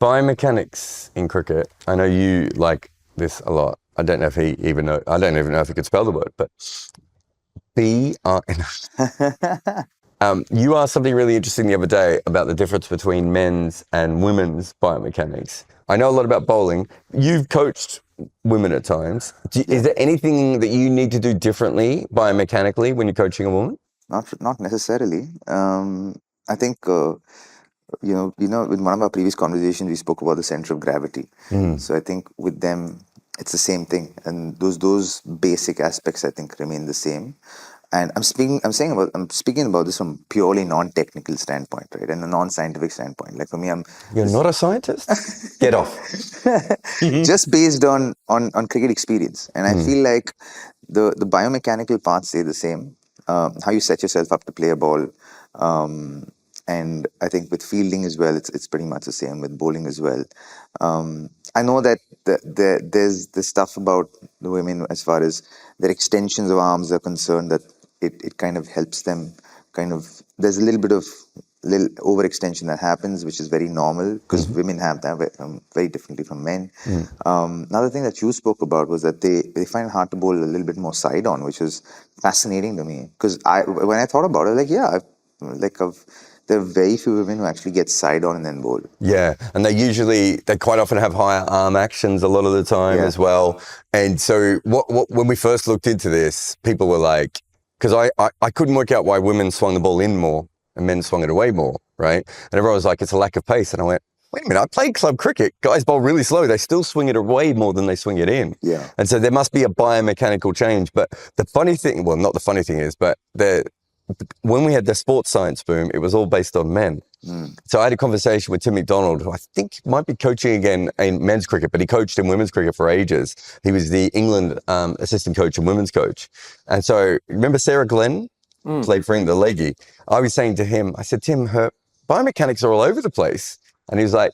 Biomechanics in cricket. I know you like this a lot. I don't even know if he could spell the word, but you asked something really interesting the other day about the difference between men's and women's biomechanics. I know a lot about bowling. You've coached women at times. Is there anything that you need to do differently biomechanically when you're coaching a woman? Not necessarily. I think with one of our previous conversations, we spoke about the center of gravity. So I think with them, it's the same thing, and those basic aspects I think remain the same. And I'm speaking about this from purely non-technical standpoint, right, and a non-scientific standpoint. Like for me, You're not a scientist? Get off. Just based on cricket experience, and I feel like the biomechanical parts stay the same. How you set yourself up to play a ball, and I think with fielding as well, it's pretty much the same with bowling as well. I know that there's this stuff about the women as far as their extensions of arms are concerned, that it kind of helps them there's a little bit of overextension that happens, which is very normal because women have that very differently from men. Another thing that you spoke about was that they find it hard to bowl a little bit more side on, which is fascinating to me, because when I thought about it, there are very few women who actually get side on and then bowl. Yeah, and they quite often have higher arm actions a lot of the time as well. And so when we first looked into this, people were like, because I couldn't work out why women swung the ball in more and men swung it away more, right? And everyone was like, it's a lack of pace. And I went, wait a minute, I played club cricket. Guys bowl really slow. They still swing it away more than they swing it in. Yeah. And so there must be a biomechanical change. But the funny thing, well, not the funny thing is, but when we had the sports science boom, it was all based on men. So I had a conversation with Tim McDonald, who I think might be coaching again in men's cricket, but he coached in women's cricket for ages. He was the England assistant coach and women's coach. And so remember Sarah Glenn? Played for England, the leggy. I was saying to him, I said, Tim, her biomechanics are all over the place. And he was like,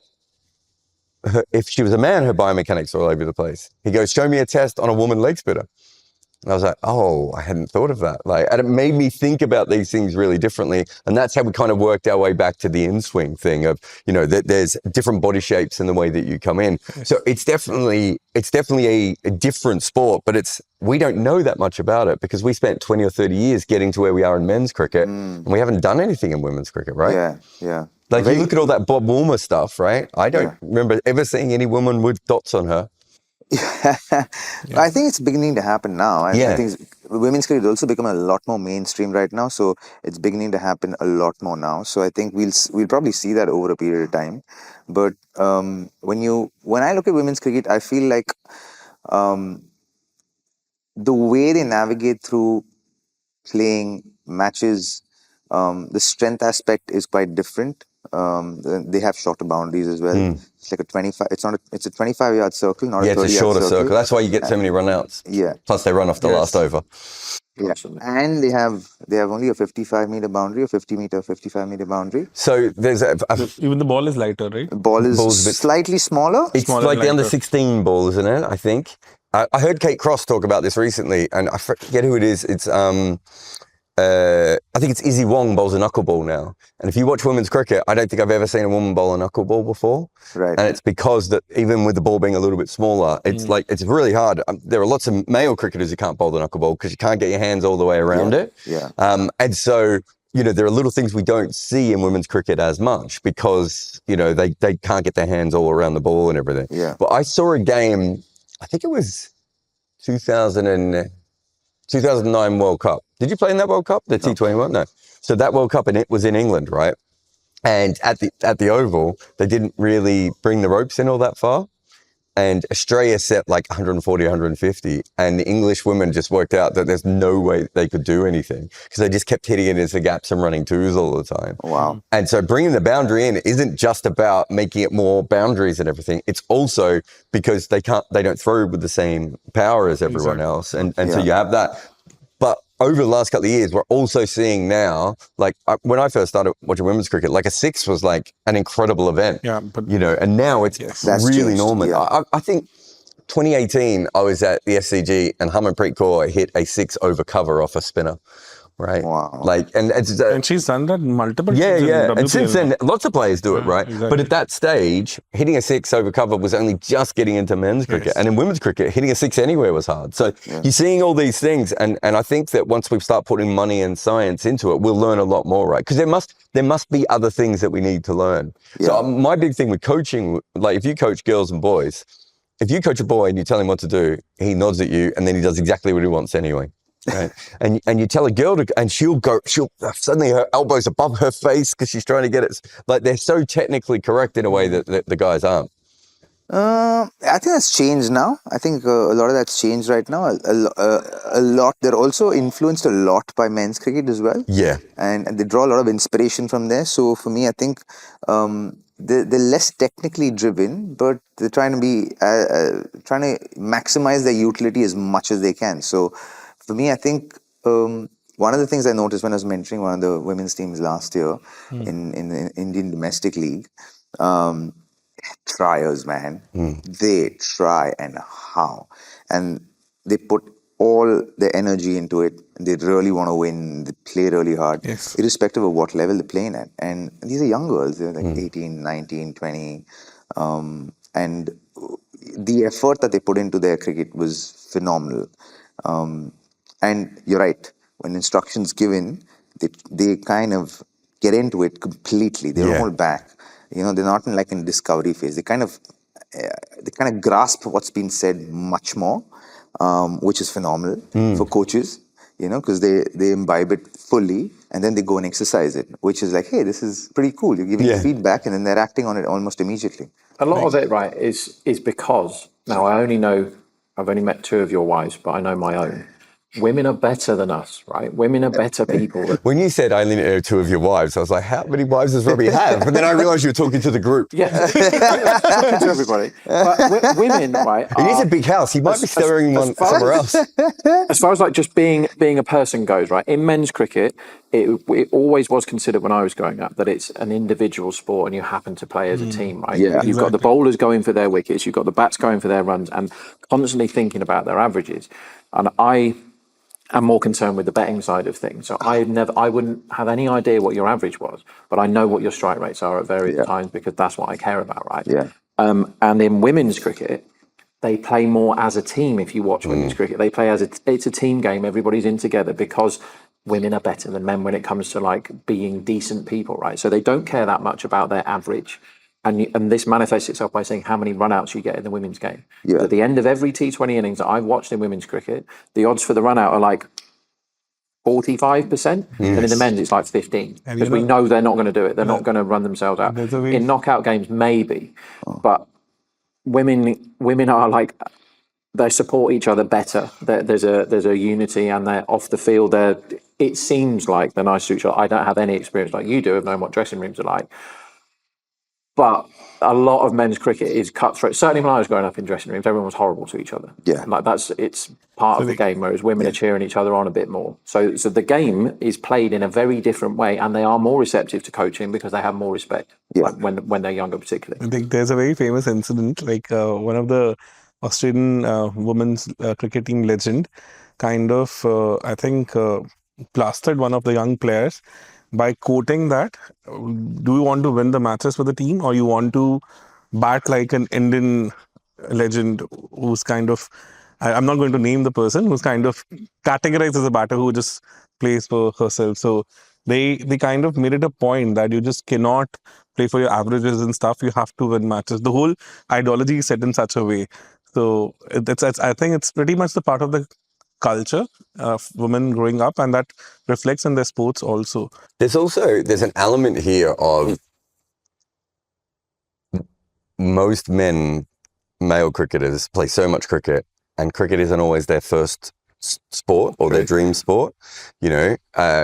if she was a man, her biomechanics are all over the place. He goes, show me a test on a woman leg spitter. And I was like, oh, I hadn't thought of that. And it made me think about these things really differently. And that's how we kind of worked our way back to the in-swing thing of, that there's different body shapes in the way that you come in. So it's definitely a different sport, but we don't know that much about it because we spent 20 or 30 years getting to where we are in men's cricket and we haven't done anything in women's cricket, right? Yeah. You look at all that Bob Woolmer stuff, right? I don't remember ever seeing any woman with dots on her. I think it's beginning to happen now. I think women's cricket has also become a lot more mainstream right now, so it's beginning to happen a lot more now. So I think we'll probably see that over a period of time. But when I look at women's cricket, I feel like the way they navigate through playing matches, the strength aspect is quite different. They have shorter boundaries as well. It's like a 25. It's a 25-yard circle, not a 30-yard circle. Yeah, it's a shorter circle. That's why you get so many run-outs. Yeah. Plus they run off the last over. Yeah, and they have only a 55-meter boundary, a 55-meter boundary. So there's even the ball is lighter, right? The ball is slightly smaller. It's smaller like the under 16 ball, isn't it? I think. I heard Kate Cross talk about this recently, and I forget who it is. It's I think it's Izzy Wong bowls a knuckleball now. And if you watch women's cricket, I don't think I've ever seen a woman bowl a knuckleball before. Right. And it's because that even with the ball being a little bit smaller, it's it's really hard. There are lots of male cricketers who can't bowl the knuckleball because you can't get your hands all the way around it. Yeah. And so, there are little things we don't see in women's cricket as much because, they can't get their hands all around the ball and everything. Yeah. But I saw a game, I think it was 2009 World Cup. Did you play in that World Cup? The T21? No. So that World Cup, and it was in England, right? And at the Oval, they didn't really bring the ropes in all that far. And Australia set like 140, 150. And the English women just worked out that there's no way they could do anything because they just kept hitting it into gaps and running twos all the time. Wow. And so bringing the boundary in isn't just about making it more boundaries and everything. It's also because they don't throw with the same power as everyone else. And so you have that. But over the last couple of years, we're also seeing now, when I first started watching women's cricket, like a six was like an incredible event. Yeah, but and now it's really normal. Yeah. I think 2018, I was at the SCG and Harmanpreet Kaur hit a 6 over cover off a spinner right? Wow. Like, and it's And she's done that multiple yeah, times in yeah. And since WPL. then, lots of players do it, Yeah, right? exactly. But at that stage, hitting a six over cover was only just getting into men's cricket. And in women's cricket, hitting a six anywhere was hard. So you're seeing all these things. And I think that once we start putting money and science into it, we'll learn a lot more, right? Because there must be other things that we need to learn. Yeah. So my big thing with coaching, like if you coach girls and boys, if you coach a boy and you tell him what to do, he nods at you and then he does exactly what he wants anyway. Right. And you tell a girl to, and she'll suddenly her elbows above her face because she's trying to get it. Like they're so technically correct in a way that the guys aren't. I think that's changed now. I think a lot of that's changed right now. A lot. They're also influenced a lot by men's cricket as well. Yeah. And they draw a lot of inspiration from there. So for me, I think they're less technically driven, but they're trying to maximize their utility as much as they can. So for me, I think one of the things I noticed when I was mentoring one of the women's teams last year in the Indian domestic league, triers, man. They try and how. And they put all their energy into it. They really want to win. They play really hard, irrespective of what level they're playing at. And these are young girls. They're like 18, 19, 20. And the effort that they put into their cricket was phenomenal. And you're right. When instructions given, they kind of get into it completely. They don't hold back. You know, they're not in discovery phase. They kind of grasp what's been said much more, which is phenomenal for coaches. You know, because they imbibe it fully and then they go and exercise it, which is like, hey, this is pretty cool. You're giving feedback and then they're acting on it almost immediately. A lot of it, right, is because now I've only met two of your wives, but I know my own. Women are better than us, right? Women are better people. When you said I only know two of your wives, I was like, how many wives does Robbie have? But then I realized you were talking to the group. Yeah, talking to everybody. But women, right? It is a big house. He might be staring one somewhere else. As far as like just being a person goes, right? In men's cricket, it always was considered when I was growing up that it's an individual sport and you happen to play as a team, right? Yeah, You've got the bowlers going for their wickets, you've got the bats going for their runs, and constantly thinking about their averages. And I'm more concerned with the betting side of things. So I wouldn't have any idea what your average was, but I know what your strike rates are at various times because that's what I care about, right? Yeah. And in women's cricket, they play more as a team. If you watch women's cricket, they play it's a team game. Everybody's in together because women are better than men when it comes to like being decent people, right? So they don't care that much about their average. And this manifests itself by saying how many run-outs you get in the women's game. Yeah. At the end of every T20 innings that I've watched in women's cricket, the odds for the run-out are like 45%, and in the men's it's like 15. Because we know they're not going to do it. They're not going to run themselves out. In knockout games, maybe. But women are like, they support each other better. There's a unity, and they're off the field. It seems like they're nice to each other. I don't have any experience like you do of knowing what dressing rooms are like. But a lot of men's cricket is cutthroat. Certainly when I was growing up in dressing rooms, everyone was horrible to each other. Yeah. Like it's part of the game, whereas women are cheering each other on a bit more. So the game is played in a very different way, and they are more receptive to coaching because they have more respect like when they're younger particularly. I think there's a very famous incident, like one of the Australian women's cricket team legend kind of, plastered one of the young players by quoting that, do you want to win the matches for the team or you want to bat like an Indian legend who's kind of, I'm not going to name the person, who's kind of categorized as a batter who just plays for herself. So they kind of made it a point that you just cannot play for your averages and stuff. You have to win matches. The whole ideology is set in such a way. So I think it's pretty much the part of the culture of women growing up, and that reflects in their sports also. There's an element here of most male cricketers play so much cricket, and cricket isn't always their first sport or their dream sport. You know,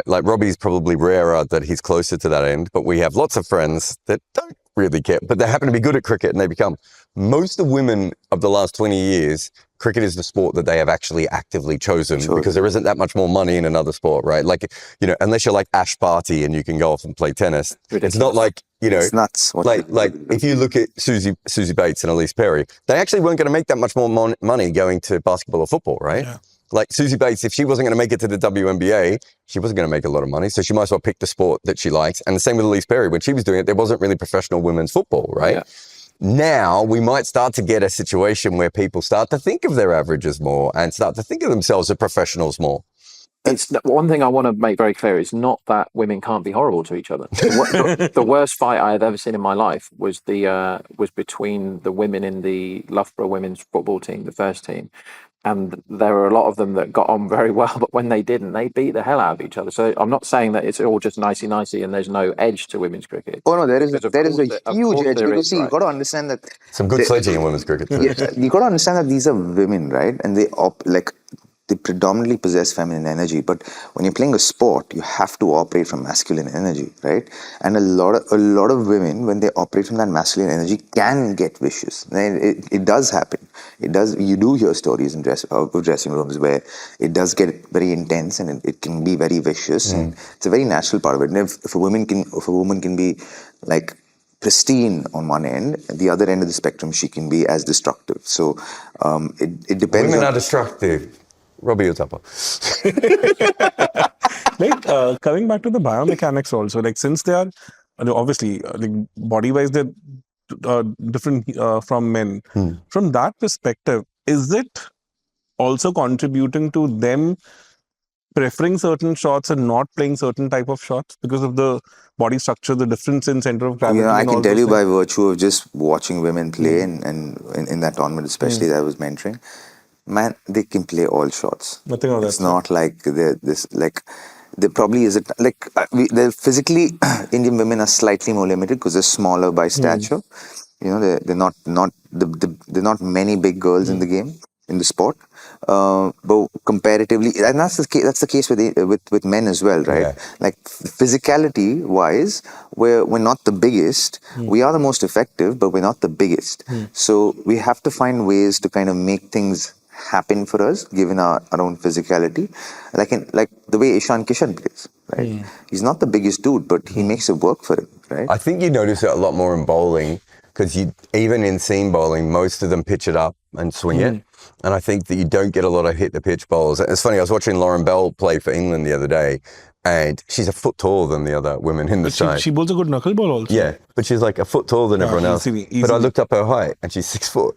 like Robbie's probably rarer that he's closer to that end, but we have lots of friends that don't really care, but they happen to be good at cricket and they become. Most of the women of the last 20 years, cricket is the sport that they have actually actively chosen because there isn't that much more money in another sport, right? Like, you know, unless you're like Ash Barty and you can go off and play tennis. Ridiculous. It's not like, you know, it's nuts. Like if you look at Susie Bates and Elise Perry, they actually weren't going to make that much more money going to basketball or football, right? Yeah. Like Susie Bates, if she wasn't going to make it to the WNBA, she wasn't going to make a lot of money. So she might as well pick the sport that she likes. And the same with Elise Perry. When she was doing it, there wasn't really professional women's football, right? Yeah. Now we might start to get a situation where people start to think of their averages more and start to think of themselves as professionals more. It's one thing I want to make very clear is not that women can't be horrible to each other. The worst fight I had ever seen in my life was between the women in the Loughborough women's football team, the first team, and there were a lot of them that got on very well, but when they didn't, they beat the hell out of each other. So I'm not saying that it's all just nicey and there's no edge to women's cricket. Oh no, there is a huge edge, because see, you've got to understand that some good sledging in women's cricket too. Yeah, you got to understand that these are women, right? And they predominantly possess feminine energy, but when you're playing a sport, you have to operate from masculine energy, right? And a lot of women, when they operate from that masculine energy, can get vicious. It does happen. It does. You do hear stories in dressing rooms where it does get very intense and it can be very vicious, and it's a very natural part of it. And if a woman can be like pristine on one end, at the other end of the spectrum, she can be as destructive. So it depends. Women are destructive. Robbie Utapa. Coming back to the biomechanics also, like since they are obviously like body-wise they're different from men. From that perspective, is it also contributing to them preferring certain shots and not playing certain type of shots because of the body structure, the difference in center of gravity? I can tell you by virtue of just watching women play and in that tournament, especially that I was mentoring. Man, they can play all shots. Nothing of that. It's not like there probably is they're physically Indian women are slightly more limited because they're smaller by stature. You know, they're not many big girls in the game, in the sport. But comparatively, and that's the case with men as well, right? Yeah. Like physicality wise, we're not the biggest. We are the most effective, but we're not the biggest. So we have to find ways to kind of make things happen for us, given our own physicality, like the way Ishan Kishan plays, right? He's not the biggest dude, but he makes it work for him, right? I think you notice it a lot more in bowling, because even in seam bowling, most of them pitch it up and swing it. And I think that you don't get a lot of hit the pitch bowls. It's funny, I was watching Lauren Bell play for England the other day, and she's a foot taller than the other women in the side. She bowls a good knuckle ball also. Yeah, but she's like a foot taller than everyone else. Easily. But I looked up her height and she's 6 foot,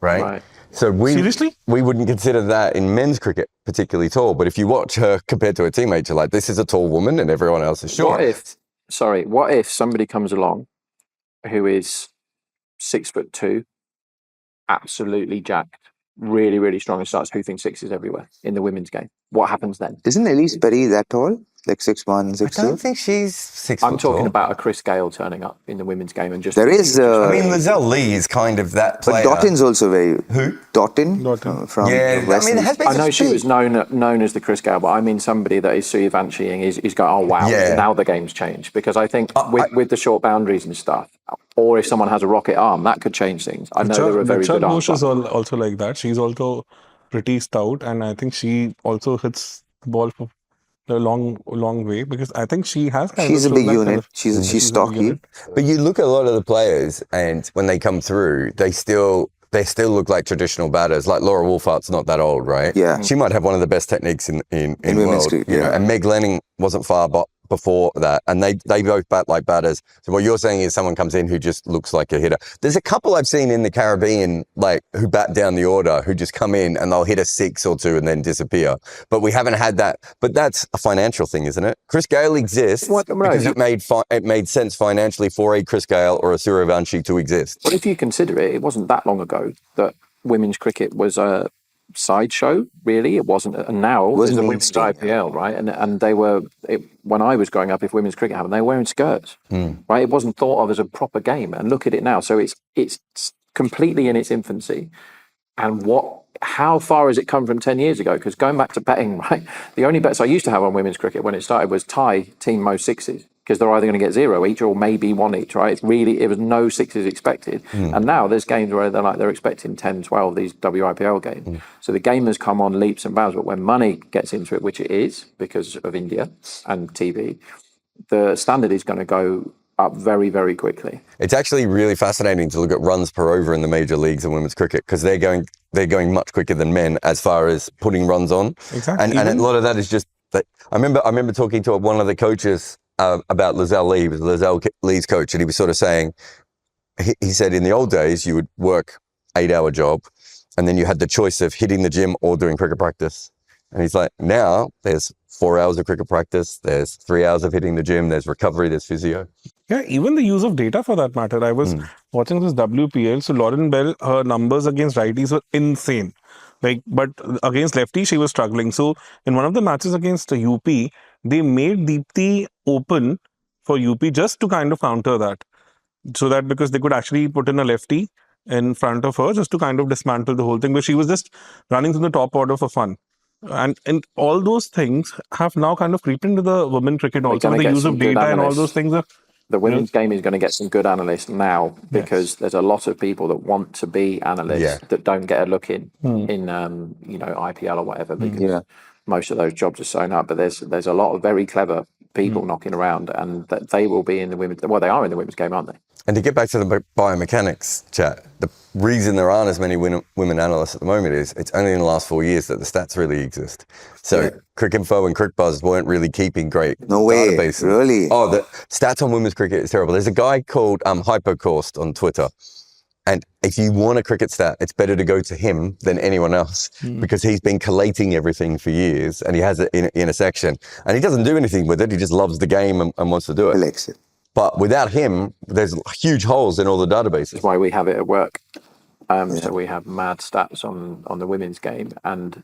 right? So Seriously? We wouldn't consider that in men's cricket particularly tall. But if you watch her compared to her teammates, you're like, this is a tall woman and everyone else is short. What if somebody comes along who is 6'2", absolutely jacked, really, really strong, and starts hoofing sixes everywhere in the women's game? What happens then? Isn't Elise Perry that tall? Like 6'1", 6'2"? I don't think she's 6 I'm foot talking tall. about a Chris Gale turning up in the women's game and just... There is... I mean, Lizelle Lee is kind of that player. But Dottin's also very... Who? Dottin? From West. I mean, it has been I know she was known as the Chris Gale, but I mean somebody that is Suyvanshi and is going, oh wow, now the game's changed. Because I think with the short boundaries and stuff, or if someone has a rocket arm, that could change things. I know they're a very good arm. Is also like that. She's also pretty stout, and I think she also hits the ball for a long way, because I think she has she's a big unit. She's stocky. But you look at a lot of the players, and when they come through, they still look like traditional batters. Like Laura Wolfart's not that old, right? Yeah. She might have one of the best techniques in women's world. cricket, You know, and Meg Lanning wasn't far before that, and they both bat like batters. So what you're saying is someone comes in who just looks like a hitter. There's a couple I've seen in the Caribbean, like who bat down the order, who just come in and they'll hit a 6 or 2 and then disappear. But we haven't had that. But that's a financial thing, isn't it? Chris Gale exists because it made sense financially for a Chris Gale or a Suyvanshi to exist. Well, if you consider it, it wasn't that long ago that women's cricket was a sideshow, really. It wasn't, and now there's a women's IPL, right? And they were, when I was growing up, if women's cricket happened, they were wearing skirts, right? It wasn't thought of as a proper game. And look at it now. So it's completely in its infancy. And how far has it come from 10 years ago? Because going back to betting, right? The only bets I used to have on women's cricket when it started was tie team most sixes, because they're either going to get 0 each or maybe 1 each, right? It was no sixes expected. And now there's games where they're expecting 10, 12, these WIPL games. So the game has come on leaps and bounds, but when money gets into it, which it is because of India and TV, the standard is going to go up very, very quickly. It's actually really fascinating to look at runs per over in the major leagues in women's cricket because they're going much quicker than men as far as putting runs on. Exactly. And a lot of that is just that. I remember talking to one of the coaches about Lizelle Lee, Lizelle Lee's coach, and he was sort of saying, he said in the old days you would work 8-hour job and then you had the choice of hitting the gym or doing cricket practice. And he's like, now there's 4 hours of cricket practice, there's 3 hours of hitting the gym, there's recovery, there's physio. Yeah, even the use of data for that matter. I was watching this WPL. So Lauren Bell, her numbers against righties were insane. But against lefty, she was struggling. So in one of the matches against the UP, they made Deepthi open for UP just to kind of counter that. So that because they could actually put in a lefty in front of her just to kind of dismantle the whole thing. But she was just running through the top order for fun. And all those things have now kind of creeped into the women cricket also. The use of data and all those things. The women's game is going to get some good analysts now because there's a lot of people that want to be analysts that don't get a look in IPL or whatever because most of those jobs are sewn up. But there's a lot of very clever people knocking around, and that they will be in the women's. Well, they are in the women's game, aren't they? And to get back to the biomechanics chat, the reason there aren't as many women analysts at the moment is it's only in the last 4 years that the stats really exist. So Cricinfo and CricBuzz weren't really keeping great databases. Really? Oh, the stats on women's cricket is terrible. There's a guy called Hypocourse on Twitter. And if you want a cricket stat, it's better to go to him than anyone else because he's been collating everything for years and he has it in a section. And he doesn't do anything with it. He just loves the game and wants to do it. Collects it. But without him, there's huge holes in all the databases. That's why we have it at work. So we have mad stats on the women's game, and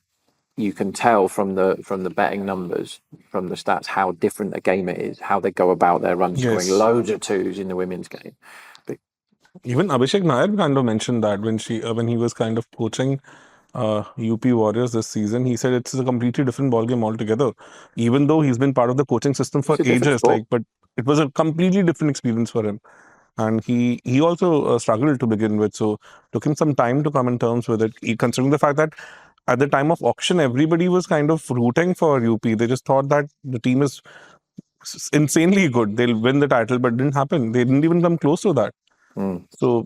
you can tell from the betting numbers, from the stats, how different a game it is, how they go about their run scoring. Loads of twos in the women's game. Even Abhishek Nair kind of mentioned that when he was kind of coaching UP Warriors this season, he said it's a completely different ballgame altogether. Even though he's been part of the coaching system for ages, but it was a completely different experience for him. And he also struggled to begin with, so took him some time to come in terms with it. Considering the fact that at the time of auction, everybody was kind of rooting for UP. They just thought that the team is insanely good. They'll win the title, but it didn't happen. They didn't even come close to that. So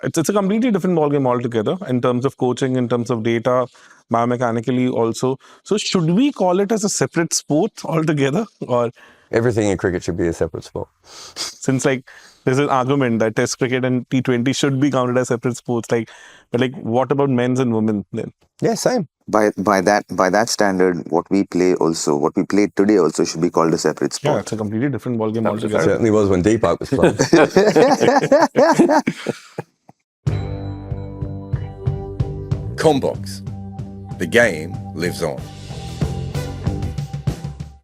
it's a completely different ballgame altogether in terms of coaching, in terms of data, biomechanically also. So should we call it as a separate sport altogether, or everything in cricket should be a separate sport? Since there's an argument that Test cricket and T20 should be counted as separate sports, but what about men's and women then? Yeah, same. By that standard, what we play today also should be called a separate sport. Yeah, it's a completely different ballgame altogether. It certainly was when Deepak was playing. Combox. The game lives on.